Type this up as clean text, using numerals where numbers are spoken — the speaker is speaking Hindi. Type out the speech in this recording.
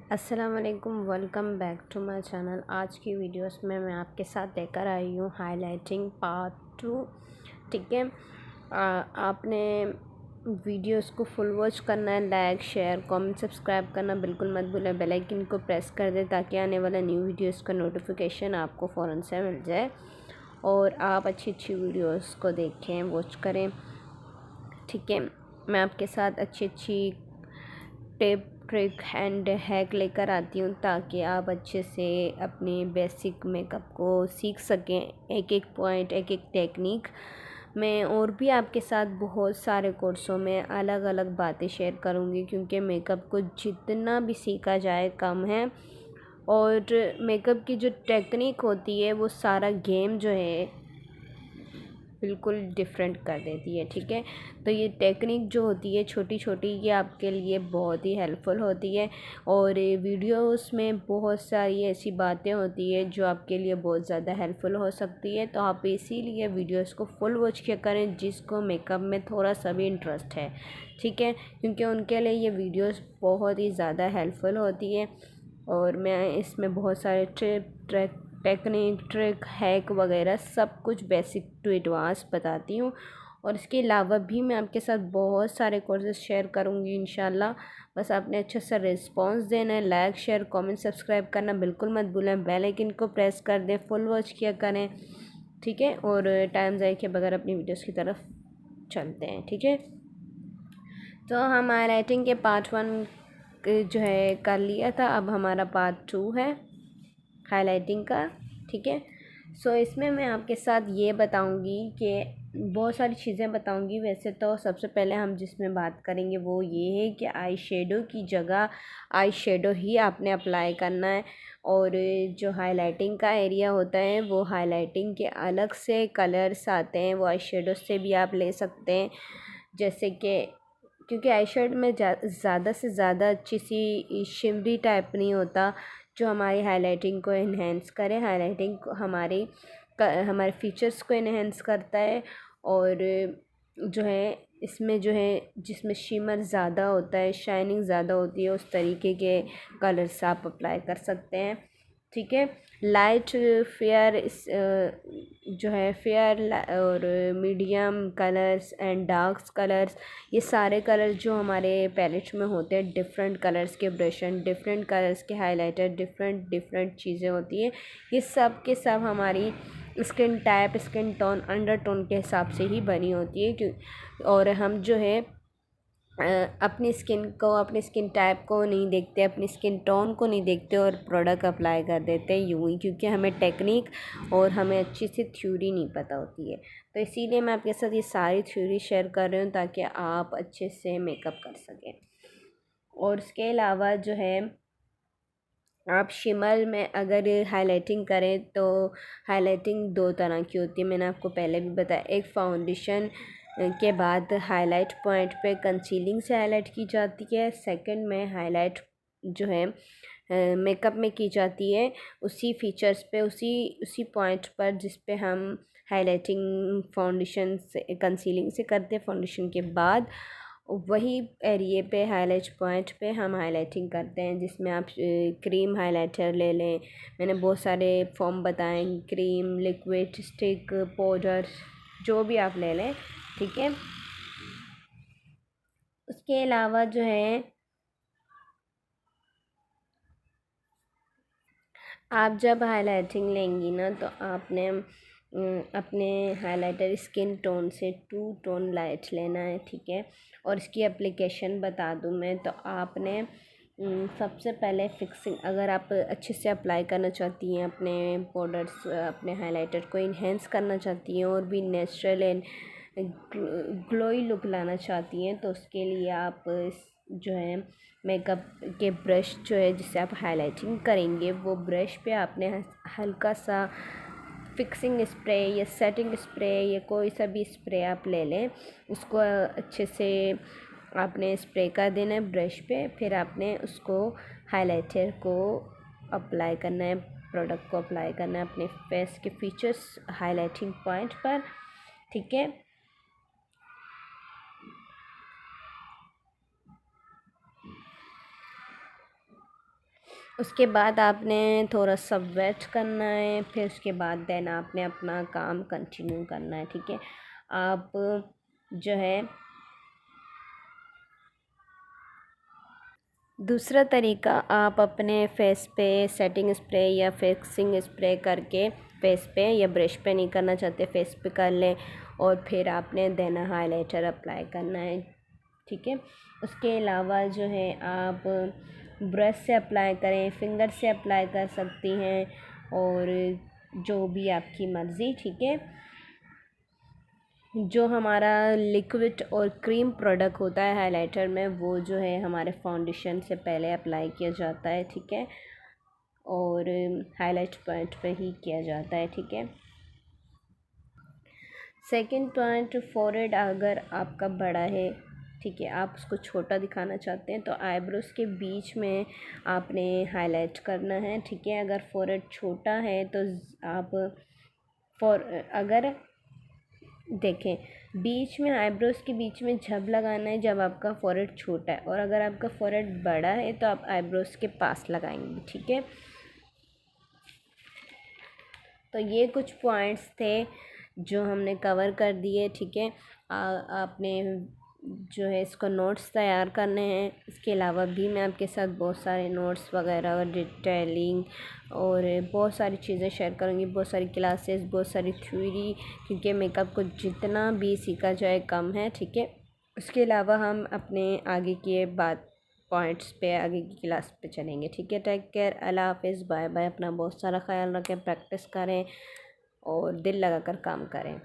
अस्सलाम वालेकुम, welcome back to my channel. आज की वीडियोस में मैं आपके साथ लेकर आई हूँ हाइलाइटिंग पार्ट 2। ठीक है, आपने वीडियोस को फुल वॉच करना है। लाइक, शेयर, कमेंट, सब्सक्राइब करना बिल्कुल मत भूलें। बेल आइकन को प्रेस कर दें ताकि आने वाला न्यू वीडियोस का नोटिफिकेशन आपको फ़ौरन से मिल जाए और आप अच्छी अच्छी वीडियोस को देखें, वॉच करें। ठीक है, मैं आपके साथ अच्छी अच्छी टिप, ट्रिक एंड हैक लेकर आती हूँ ताकि आप अच्छे से अपने बेसिक मेकअप को सीख सकें। एक एक पॉइंट, एक एक टेक्निक मैं और भी आपके साथ बहुत सारे कोर्सों में अलग अलग बातें शेयर करूँगी, क्योंकि मेकअप को जितना भी सीखा जाए कम है। और मेकअप की जो टेक्निक होती है वो सारा गेम जो है बिल्कुल डिफरेंट कर देती है। ठीक है, तो ये टेक्निक जो होती है छोटी छोटी, ये आपके लिए बहुत ही हेल्पफुल होती है। और वीडियोस में बहुत सारी ऐसी बातें होती है जो आपके लिए बहुत ज़्यादा हेल्पफुल हो सकती है। तो आप इसीलिए वीडियोस को फुल वॉच किया करें जिसको मेकअप में थोड़ा सा भी इंटरेस्ट है। ठीक है, क्योंकि उनके लिए ये वीडियोस बहुत ही ज़्यादा हेल्पफुल होती है। और मैं इसमें बहुत सारे टेक्निक, ट्रिक, हैक वगैरह सब कुछ बेसिक टू एडवांस बताती हूँ। और इसके अलावा भी मैं आपके साथ बहुत सारे कोर्सेज शेयर करूँगी इंशाल्लाह। बस आपने अच्छा सा रिस्पांस देना है। लाइक, शेयर, कमेंट, सब्सक्राइब करना बिल्कुल मत भूलें। बेल आइकन को प्रेस कर दें, फुल वॉच किया करें। ठीक है, और टाइम ज़ाया किए बगैर अपनी वीडियोस की तरफ चलते हैं। ठीक है, तो हम हाईलाइटिंग के पार्ट 1 जो है कर लिया था, अब हमारा पार्ट 2 है हाइलाइटिंग का। ठीक है, सो इसमें मैं आपके साथ ये बताऊंगी कि बहुत सारी चीज़ें बताऊंगी। वैसे तो सबसे पहले हम जिसमें बात करेंगे वो ये है कि आई शेडो की जगह आई शेडो ही आपने अप्लाई करना है। और जो हाइलाइटिंग का एरिया होता है वो हाइलाइटिंग के अलग से कलर्स आते हैं, वो आई शेडो से भी आप ले सकते हैं। जैसे कि क्योंकि आई शेड में ज़्यादा से ज़्यादा अच्छी सी शिमरी टाइप नहीं होता जो हमारी हाइलाइटिंग को इन्हेंस करे। हाइलाइटिंग हमारे फीचर्स को इन्हेंस करता है। और जो है इसमें जो है जिसमें शिमर ज़्यादा होता है, शाइनिंग ज़्यादा होती है, उस तरीके के कलर्स आप अप्लाई कर सकते हैं। ठीक है, लाइट, फेयर, जो है फेयर और medium colours and dark colours, ये सारे कलर जो हमारे पैलेट में होते हैं, डिफरेंट कलर्स के ब्रश एंड डिफरेंट कलर्स के हाइलाइटर, डिफरेंट डिफरेंट चीज़ें होती हैं। ये सब के सब हमारी skin type, skin tone, under tone के हिसाब से ही बनी होती है। क्यों और हम जो है अपनी स्किन को, अपनी स्किन टाइप को नहीं देखते, अपनी स्किन टोन को नहीं देखते और प्रोडक्ट अप्लाई कर देते हैं यूँ ही, क्योंकि हमें टेक्निक और हमें अच्छी सी थ्योरी नहीं पता होती है। तो इसीलिए मैं आपके साथ ये सारी थ्योरी शेयर कर रही हूँ ताकि आप अच्छे से मेकअप कर सकें। और इसके अलावा जो है आप शिमर में अगर हाइलाइटिंग करें तो हाइलाइटिंग दो तरह की होती है, मैंने आपको पहले भी बताया। एक फाउंडेशन के बाद हाईलाइट पॉइंट पे कंसीलिंग से हाईलाइट की जाती है। सेकंड में हाईलाइट जो है मेकअप में की जाती है उसी फीचर्स पे, उसी उसी पॉइंट पर जिस पे हम हाइलाइटिंग फाउंडेशन से, कंसीलिंग से करते हैं। फाउंडेशन के बाद वही एरिए पे, हाईलाइट पॉइंट पे हम हाइलाइटिंग करते हैं, जिसमें आप क्रीम हाइलाइटर ले लें। मैंने बहुत सारे फॉर्म बताए, क्रीम, लिक्विड, स्टिक, पाउडर, जो भी आप ले लें। ठीक है, उसके अलावा जो है आप जब हाइलाइटिंग लेंगी ना तो आपने अपने हाइलाइटर स्किन टोन से 2 टोन लाइट लेना है। ठीक है, और इसकी एप्लीकेशन बता दूँ मैं तो आपने सबसे पहले फिक्सिंग, अगर आप अच्छे से अप्लाई करना चाहती हैं अपने पाउडर्स, अपने हाइलाइटर को इन्हेंस करना चाहती हैं और भी नेचुरल एंड ग्लोई लुक लाना चाहती हैं, तो उसके लिए आप जो है मेकअप के ब्रश जो है जिससे आप हाइलाइटिंग करेंगे वो ब्रश पे आपने हल्का सा फिक्सिंग स्प्रे या सेटिंग स्प्रे या कोई सा भी स्प्रे आप ले लें, उसको अच्छे से आपने स्प्रे कर देना है ब्रश पे। फिर आपने उसको हाइलाइटर को अप्लाई करना है, प्रोडक्ट को अप्लाई करना है अपने फेस के फीचर्स हाइलाइटिंग पॉइंट पर। ठीक है, उसके बाद आपने थोड़ा सा वेट करना है, फिर उसके बाद देन आपने अपना काम कंटिन्यू करना है। ठीक है, आप जो है दूसरा तरीका, आप अपने फेस पे सेटिंग स्प्रे या फिक्सिंग स्प्रे करके फेस पे या ब्रश पे नहीं करना चाहते फेस पे कर लें, और फिर आपने देना हाइलाइटर अप्लाई करना है। ठीक है, उसके अलावा जो है आप ब्रश से अप्लाई करें, फिंगर से अप्लाई कर सकती हैं, और जो भी आपकी मर्ज़ी। ठीक है, जो हमारा लिक्विड और क्रीम प्रोडक्ट होता है हाइलाइटर में, वो जो है हमारे फाउंडेशन से पहले अप्लाई किया जाता है। ठीक है, और हाईलाइट पॉइंट पे ही किया जाता है। ठीक है, सेकंड पॉइंट, फोरहेड अगर आपका बड़ा है, ठीक है, आप उसको छोटा दिखाना चाहते हैं, तो आईब्रोज के बीच में आपने हाईलाइट करना है। ठीक है, अगर फोरहेड छोटा है तो आप अगर देखें, बीच में आईब्रोज के बीच में झब लगाना है जब आपका फोरहेड छोटा है, और अगर आपका फोरहेड बड़ा है तो आप आईब्रोज के पास लगाएंगे। ठीक है, तो ये कुछ पॉइंट्स थे जो हमने कवर कर दिए। ठीक है, आपने जो है इसको नोट्स तैयार करने हैं। इसके अलावा भी मैं आपके साथ बहुत सारे नोट्स वगैरह और डिटेलिंग और बहुत सारी चीज़ें शेयर करूँगी, बहुत सारी क्लासेस, बहुत सारी थ्योरी, क्योंकि मेकअप को जितना भी सीखा जाए कम है। ठीक है, उसके अलावा हम अपने आगे की बात पॉइंट्स पे आगे की क्लास पे चलेंगे। ठीक है, टेक केयर, अल्लाह हाफिज़, बाय बाय। अपना बहुत सारा ख्याल रखें, प्रैक्टिस करें और दिल लगाकर काम करें।